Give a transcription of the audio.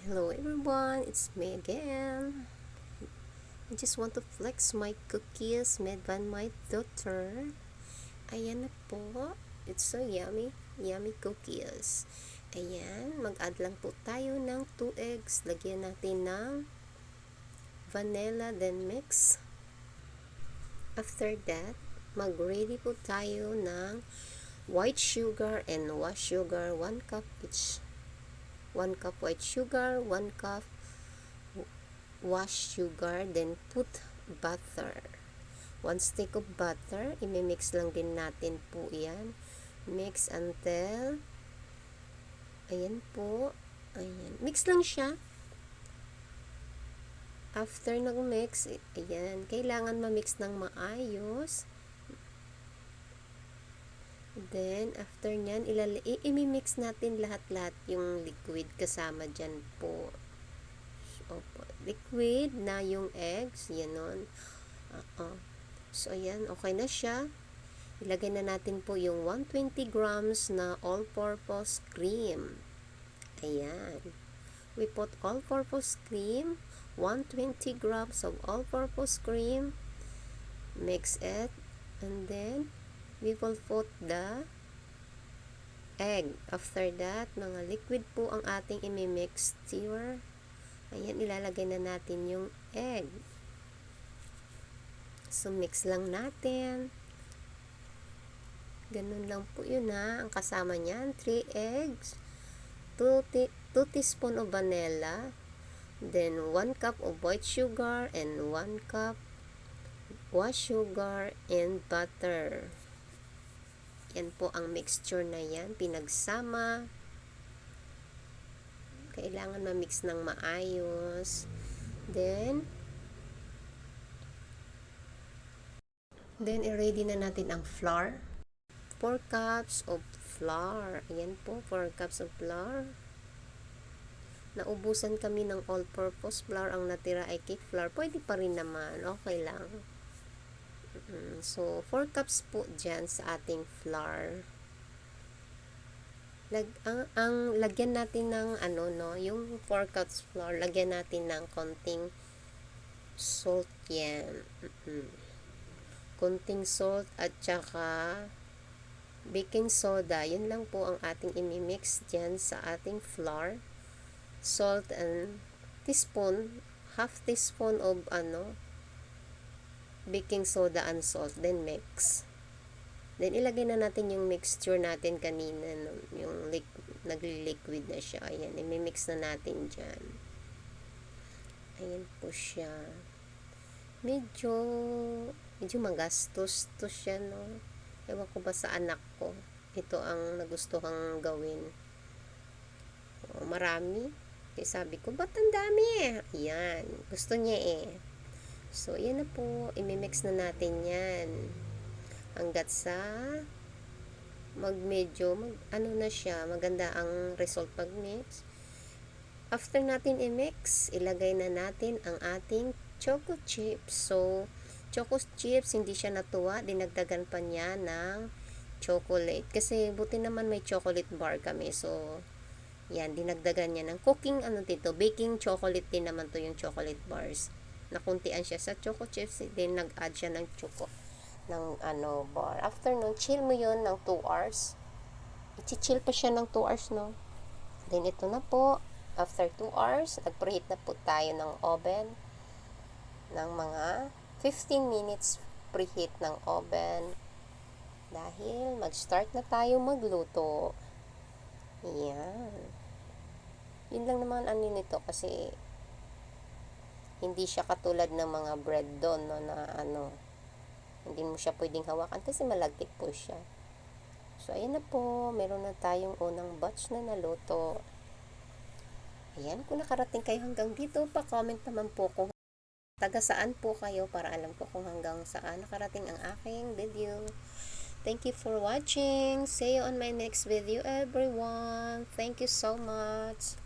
Hello everyone, it's me again. I just want to flex my cookies made by my daughter. Ayan na po. It's so yummy. Yummy cookies. Ayan, mag-add lang po tayo ng 2 eggs. Lagyan natin ng vanilla then mix. After that, mag-ready po tayo ng white sugar and wash sugar, 1 cup each. 1 cup white sugar, 1 cup wash sugar, then put butter. 1 stick of butter, imimix lang din natin po yan. Mix until, ayan po, ayan. Mix lang siya. After nag-mix, ayan, kailangan ma-mix ng maayos. Then, after nyan, imimix natin lahat-lahat yung liquid kasama dyan po. Opo, liquid na yung eggs, yan. So, ayan, okay na siya. Ilagay na natin po yung 120 grams na all-purpose cream. Ayan. We put all-purpose cream, 120 grams of all-purpose cream. Mix it, and then we will put the egg. After that, mga liquid po ang ating imimix. Stir. Ayan, ilalagay na natin yung egg. So, mix lang natin. Ganun lang po yun ha. Ang kasama niyan, 3 eggs, 2 teaspoon of vanilla, then 1 cup of white sugar, and 1 cup wash sugar and butter. Yan po ang mixture na yan, pinagsama. Kailangan ma-mix ng maayos. Then i-ready na natin ang flour. 4 cups of flour. Ayan po, 4 cups of flour. Naubusan kami ng all-purpose flour. Ang natira ay cake flour. Pwede pa rin naman. Okay lang. So, 4 cups po dyan sa ating flour. Lagyan natin ng yung 4 cups flour, lagyan natin ng konting salt yan. Konting salt at saka baking soda. Yun lang po ang ating imimix dyan sa ating flour. Salt and half teaspoon of baking soda and salt, then mix. Then ilagay na natin yung mixture natin kanina, yung nagli-liquid na siya. Ayan, imimix na natin dyan. Ayan po siya. Medyo magastos to siya, no? Ewan ko ba sa anak ko. Ito ang nagustuhang gawin. Marami. Kaya sabi ko, ba't ang dami? Ayan, gusto niya eh. So, ayan na po. Imimix na natin yan. Hanggat sa na siya, maganda ang result pag mix. After natin i-mix, ilagay na natin ang ating choco chips. So, choco chips, hindi siya natuwa, dinagdagan pa niya ng chocolate. Kasi buti naman may chocolate bar kami. So, yan, dinagdagan niya ng baking chocolate din naman to yung chocolate bars. Nakuntian siya sa choco chips, then nag-add siya ng choco ng bar. After nun, chill mo yun ng 2 hours. I-chill pa siya ng 2 hours, no? Then, ito na po. After 2 hours, nag-preheat na po tayo ng oven ng mga 15 minutes preheat ng oven dahil mag-start na tayo magluto. Yan. Yun lang naman nito kasi hindi siya katulad ng mga bread doon, no, na hindi mo siya pwedeng hawakan kasi malagkit po siya. So, ayan na po. Meron na tayong unang batch na naluto. Ayan, kung nakarating kayo hanggang dito, pa-comment naman po kung taga saan po kayo para alam ko kung hanggang saan nakarating ang aking video. Thank you for watching. See you on my next video, everyone. Thank you so much.